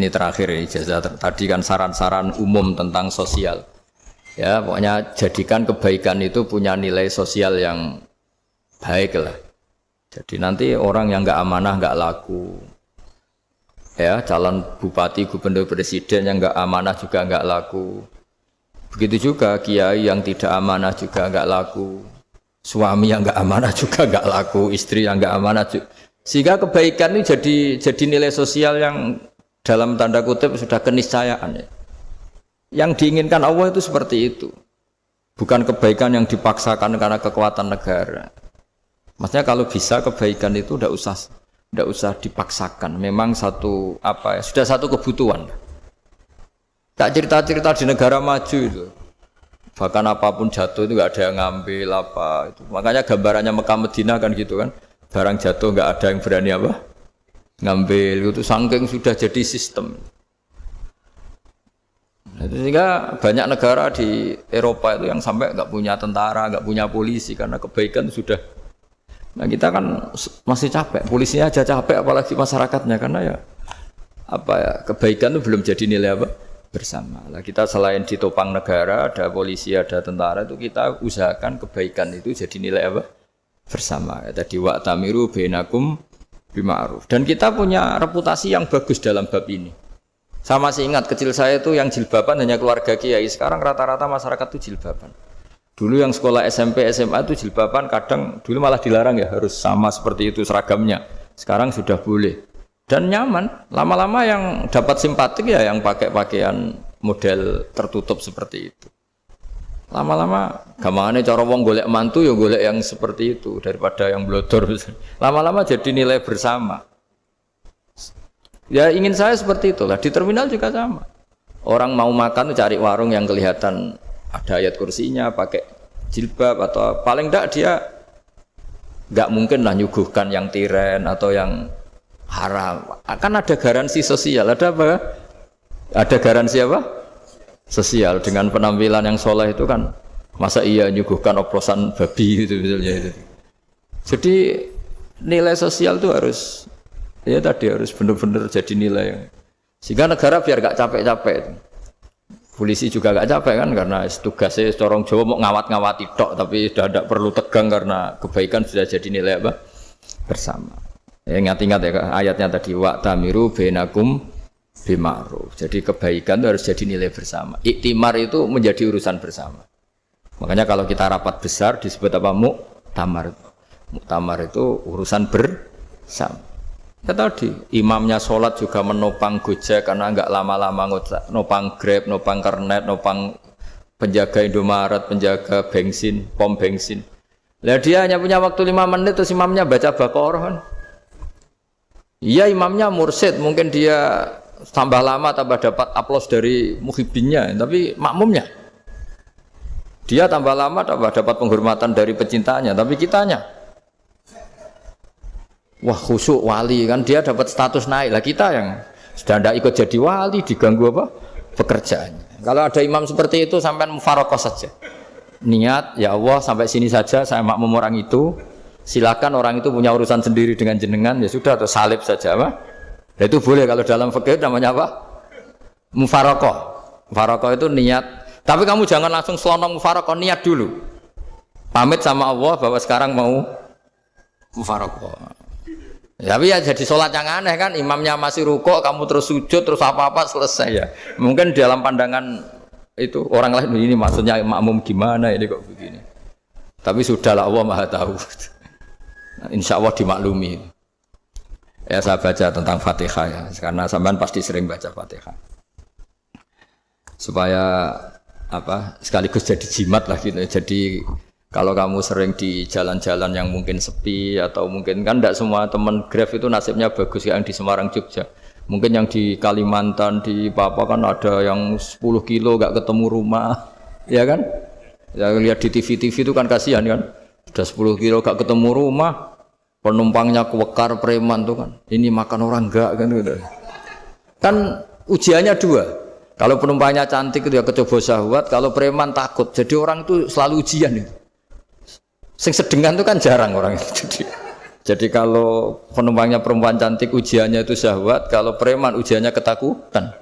ini terakhir ijazah tadi kan saran-saran umum tentang sosial. Ya, pokoknya jadikan kebaikan itu punya nilai sosial yang baik lah. Jadi nanti orang yang nggak amanah nggak laku. Ya, calon bupati, gubernur, presiden yang nggak amanah juga nggak laku. Begitu juga kiai yang tidak amanah juga nggak laku. Suami yang nggak amanah juga nggak laku, istri yang nggak amanah juga. Sehingga kebaikan ini jadi nilai sosial yang dalam tanda kutip sudah keniscayaan. Ya. Yang diinginkan Allah itu seperti itu. Bukan kebaikan yang dipaksakan karena kekuatan negara. Maksudnya kalau bisa kebaikan itu tidak usah dipaksakan. Memang sudah satu kebutuhan. Tak cerita-cerita di negara maju itu. Bahkan apapun jatuh itu nggak ada yang ngambil apa itu. Makanya gambarannya Mekah Medina kan gitu kan. Barang jatuh nggak ada yang berani apa ngambil itu, saking sudah jadi sistem. Sehingga banyak negara di Eropa itu yang sampai nggak punya tentara, nggak punya polisi karena kebaikan sudah. Nah kita kan masih capek, polisinya aja capek apalagi masyarakatnya karena kebaikan itu belum jadi nilai apa bersama. Nah, kita selain ditopang negara ada polisi ada tentara itu kita usahakan kebaikan itu jadi nilai apa bersama. Tadi wa'tamiru bainakum bima'ruf. Dan kita punya reputasi yang bagus dalam bab ini. Saya masih ingat kecil saya itu yang jilbaban hanya keluarga kiai. Sekarang rata-rata masyarakat itu jilbaban. Dulu yang sekolah SMP, SMA itu jilbaban kadang dulu malah dilarang ya harus sama seperti itu seragamnya. Sekarang sudah boleh. Dan nyaman. Lama-lama yang dapat simpatik ya yang pakai pakaian model tertutup seperti itu. Lama-lama gampangane cara wong golek mantu ya golek yang seperti itu daripada yang blodor. Lama-lama jadi nilai bersama. Ya ingin saya seperti itulah. Di terminal juga sama. Orang mau makan tuh cari warung yang kelihatan ada ayat kursinya, pakai jilbab atau paling enggak dia enggak mungkin lah nyuguhkan yang tiren atau yang haram. Akan ada garansi sosial. Ada apa? Ada garansi apa? Sosial dengan penampilan yang soleh itu kan masa iya nyuguhkan oplosan babi itu misalnya itu. Jadi nilai sosial itu harus harus benar-benar jadi nilai sehingga negara biar gak capek-capek. Polisi juga gak capek kan karena tugasnya corong Jawa mau ngawat-ngawati tok tapi sudah tidak perlu tegang karena kebaikan sudah jadi nilai apa bersama. Ingat-ingat ya ayatnya tadi wa'tamiru bainakum bima'ruf. Jadi kebaikan itu harus jadi nilai bersama. Iktimar itu menjadi urusan bersama. Makanya kalau kita rapat besar disebut apa? Muktamar. Muktamar itu urusan bersama. Ya tadi imamnya sholat juga menopang Gojek karena enggak lama-lama nopang Grab, nopang Kernet, nopang penjaga Indomaret, penjaga bensin, pom bensin. Lah dia hanya punya waktu 5 menit terus imamnya baca Baqarah kan. Iya imamnya mursyid, mungkin dia tambah lama tambah dapat aplaus dari muhibbinnya, tapi makmumnya dia tambah lama tambah dapat penghormatan dari pecintanya, tapi kitanya wah khusyuk wali kan dia dapat status naik lah, kita yang sudah tidak ikut jadi wali diganggu apa pekerjaannya. Kalau ada imam seperti itu sampai mufaroqah saja niat ya Allah sampai sini saja saya makmum orang itu, silakan orang itu punya urusan sendiri dengan jenengan ya sudah atau salib saja apa. Nah, itu boleh kalau dalam fikih namanya apa? Mufaroqah. Mufaroqah itu niat. Tapi kamu jangan langsung selonong mufaroqah, niat dulu. Pamit sama Allah bahwa sekarang mau mufaroqah. Tapi ya jadi sholat yang aneh kan, imamnya masih rukuk, kamu terus sujud, terus apa-apa selesai ya. Mungkin dalam pandangan itu orang lain ini maksudnya makmum gimana ini kok begini. Tapi sudahlah Allah Maha tahu. Insya Allah dimaklumi. Ya saya baca tentang Fatihah ya, karena sampean pasti sering baca Fatihah. Supaya sekaligus jadi jimat lah gitu. Jadi kalau kamu sering di jalan-jalan yang mungkin sepi atau mungkin kan tidak semua teman Grab itu nasibnya bagus yang di Semarang Jogja. Mungkin yang di Kalimantan di Papua kan ada yang 10 kilo gak ketemu rumah, ya kan? Ya lihat di TV-TV itu kan kasihan kan. Sudah 10 kilo gak ketemu rumah. Penumpangnya kuwekar preman tuh kan, ini makan orang enggak kan gitu. Kan ujiannya dua. Kalau penumpangnya cantik itu ya kecoba syahwat, kalau preman takut. Jadi orang itu selalu ujian itu. Sing sedengan itu kan jarang orang itu. Jadi Jadi kalau penumpangnya perempuan cantik ujiannya itu syahwat, kalau preman ujiannya ketakutan.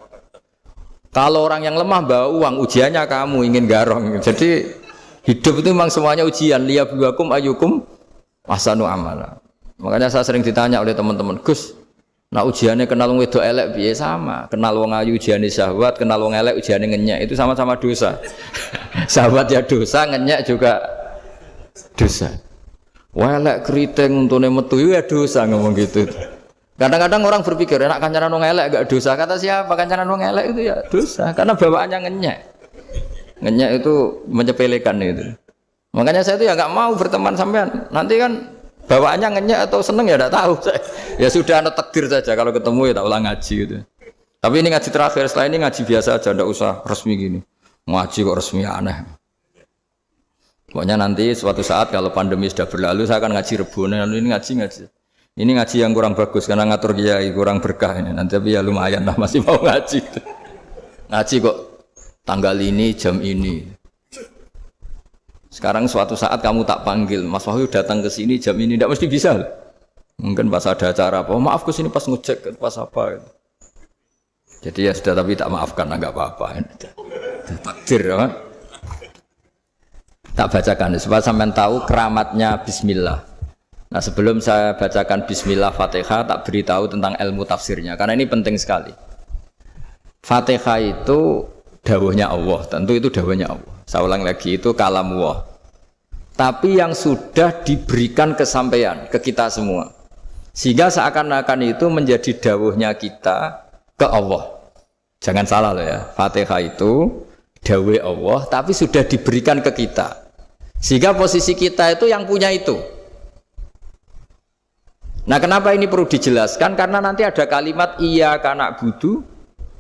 Kalau orang yang lemah bawa uang ujiannya kamu ingin garong. Jadi hidup itu memang semuanya ujian. Liyabluwakum ayyukum ahsanu amala. Makanya saya sering ditanya oleh teman-teman, Gus, nah ujiannya kenal wong wedok elek piye sama? Kenal wong ayu ujiannya syahwat, kenal wong elek ujiannya ngenyek, itu sama-sama dosa. Syahwat ya dosa, ngenyek juga dosa. Wah elek keriting untune metu ya dosa ngomong gitu. Kadang-kadang orang berpikir enak kancanan wong elek gak dosa. Kata siapa kancanan wong elek itu ya dosa karena bawaannya ngenyek. Ngenyek itu menyepelekan itu. Makanya saya itu ya nggak mau berteman sampean. Nanti kan bawaannya ngenyek atau seneng ya tidak tahu. Ya sudah ada takdir saja kalau ketemu ya tak ulang ngaji gitu. Tapi ini ngaji terakhir, setelah ini ngaji biasa aja, tidak usah resmi gini. Ngaji kok resmi aneh. Pokoknya nanti suatu saat kalau pandemi sudah berlalu saya akan ngaji Rebone. Ini ngaji. Ini ngaji yang kurang bagus karena ngatur kiai kurang berkah ini. Nanti tapi ya lumayan lah masih mau ngaji. Ngaji kok tanggal ini jam ini. Sekarang suatu saat kamu tak panggil, Mas Wahyu datang ke sini jam ini tidak mesti bisa. Mungkin pas ada acara apa, maaf ke sini pas ngecek pas apa. Jadi ya sudah tapi tak maafkan enggak apa-apa. Takdir ya. Tak bacakan supaya sampean tahu keramatnya bismillah. Nah, sebelum saya bacakan bismillah Fatihah tak beritahu tentang ilmu tafsirnya karena ini penting sekali. Fatihah itu dawuhnya Allah, tentu itu dawuhnya Allah. Saya ulang lagi itu kalam Allah. Tapi yang sudah diberikan kesampaian ke kita semua. Sehingga seakan-akan itu menjadi dawuhnya kita ke Allah. Jangan salah loh ya. Fatihah itu dawuh Allah tapi sudah diberikan ke kita. Sehingga posisi kita itu yang punya itu. Nah kenapa ini perlu dijelaskan? Karena nanti ada kalimat iyyaka na'budu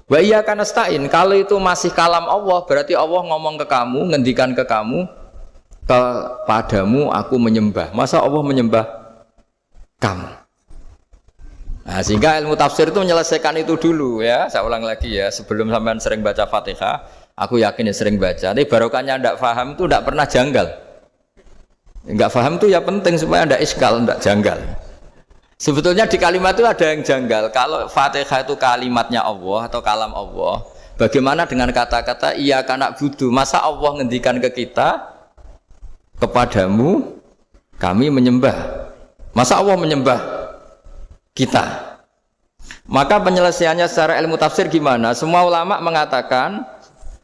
wa iyyaka nasta'in. Kalau itu masih kalam Allah, berarti Allah ngomong ke kamu, ngendikan ke kamu, kepadamu aku menyembah. Masa Allah menyembah kamu? Nah sehingga ilmu tafsir itu menyelesaikan itu dulu ya. Saya ulang lagi ya, sebelum sampean sering baca Fatihah, aku yakin ya sering baca. Tapi barokahnya tidak paham itu tidak pernah janggal. Enggak paham itu ya penting supaya tidak iskal, tidak janggal. Sebetulnya di kalimat itu ada yang janggal. Kalau Fatihah itu kalimatnya Allah atau kalam Allah, bagaimana dengan kata-kata iyyaka na'budu? Masa Allah ngendikan ke kita, kepadamu kami menyembah. Masa Allah menyembah kita? Maka penyelesaiannya secara ilmu tafsir gimana? Semua ulama mengatakan,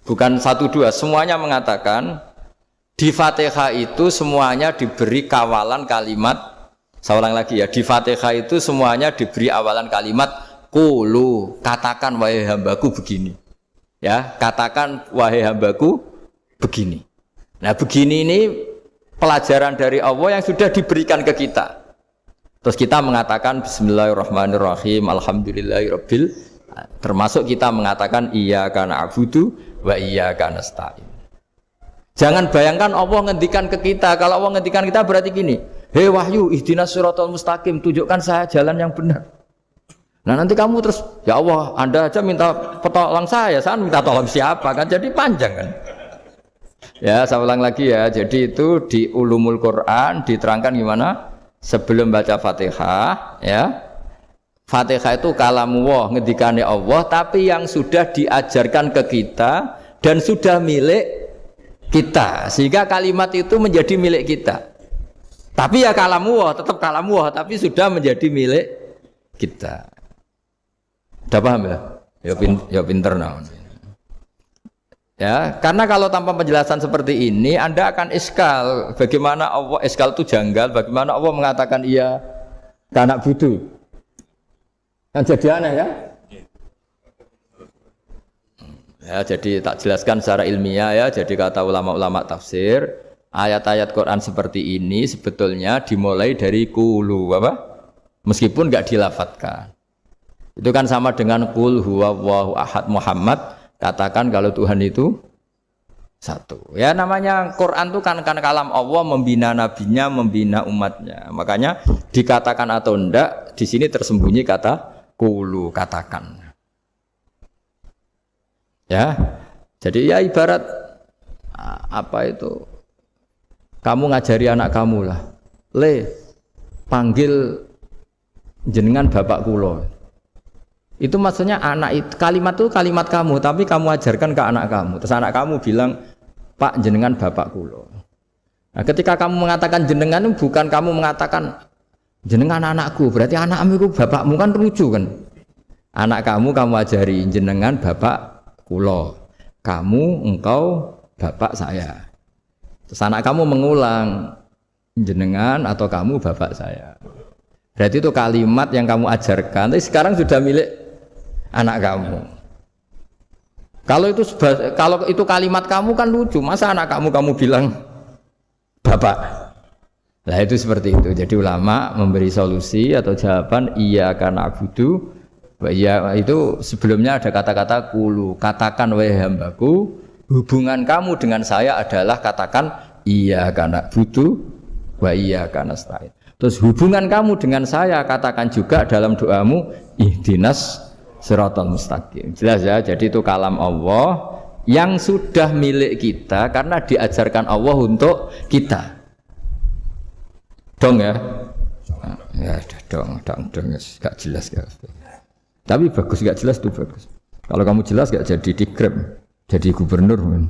bukan satu dua, semuanya mengatakan di Fatihah itu semuanya diberi kawalan kalimat. Saya ulang lagi ya, di Fatihah itu semuanya diberi awalan kalimat qulu, katakan wahai hambaku begini. Ya, katakan wahai hambaku begini. Nah, begini ini pelajaran dari Allah yang sudah diberikan ke kita. Terus kita mengatakan bismillahirrahmanirrahim, alhamdulillahirabbil, termasuk kita mengatakan iyyaka na'budu wa iyyaka nasta'in. Jangan bayangkan Allah ngendikan ke kita. Kalau Allah ngendikan kita berarti gini, hei wahyu ihdinas siratal mustaqim, tunjukkan saya jalan yang benar. Nah nanti kamu terus, ya Allah Anda aja minta tolong saya minta tolong siapa kan, jadi panjang kan. Ya saya ulang lagi ya, jadi itu di ulumul Quran diterangkan gimana sebelum baca Fatihah ya. Fatihah itu kalamullah, ngendikane Allah, tapi yang sudah diajarkan ke kita dan sudah milik kita, sehingga kalimat itu menjadi milik kita. Tapi ya kalamullah, tetap kalamullah, tapi sudah menjadi milik kita. Udah paham ya? Ya pinter nah. Ya, karena kalau tanpa penjelasan seperti ini, Anda akan iskal. Bagaimana Allah iskal itu janggal? Bagaimana Allah mengatakan iya anak budu? Kan jadi aneh kan? Ya, jadi tak jelaskan secara ilmiah ya. Jadi kata ulama-ulama tafsir, ayat-ayat Quran seperti ini sebetulnya dimulai dari qulu apa? Meskipun enggak dilafadzkan. Itu kan sama dengan qul huwallahu ahad Muhammad, katakan kalau Tuhan itu satu. Ya namanya Quran itu kan kalam Allah, membina nabinya, membina umatnya. Makanya dikatakan atau enggak, di sini tersembunyi kata qulu, katakan. Ya, jadi ya ibarat apa itu? Kamu ngajari anak kamu lah, panggil jenengan bapak kula. Itu maksudnya anak itu kalimat kamu, tapi kamu ajarkan ke anak kamu. Terus anak kamu bilang, Pak jenengan bapak kula. Nah, ketika kamu mengatakan jenengan bukan kamu mengatakan jenengan anakku, berarti anakmu itu bapakmu, kan lucu kan? Anak kamu ajari jenengan bapak kula. Kamu engkau bapak saya. Terus anak kamu mengulang jenengan atau kamu bapak saya. Berarti itu kalimat yang kamu ajarkan, tapi sekarang sudah milik anak kamu. Kalau itu kalimat kamu kan lucu, masa anak kamu bilang bapak. Nah itu seperti itu. Jadi ulama memberi solusi atau jawaban iyyaka na'budu wa iya, itu sebelumnya ada kata-kata kulu, katakan wahai hambaku, hubungan kamu dengan saya adalah katakan iyyaka na'budu wa iyyaka nasta'in. Terus hubungan kamu dengan saya katakan juga dalam doamu ihdinas siratal mustaqim. Jelas ya, jadi itu kalam Allah yang sudah milik kita karena diajarkan Allah untuk kita. Dong ya? Ya dong, gak jelas ya. Tapi bagus, gak jelas itu bagus. Kalau kamu jelas gak jadi dikrep, jadi gubernur.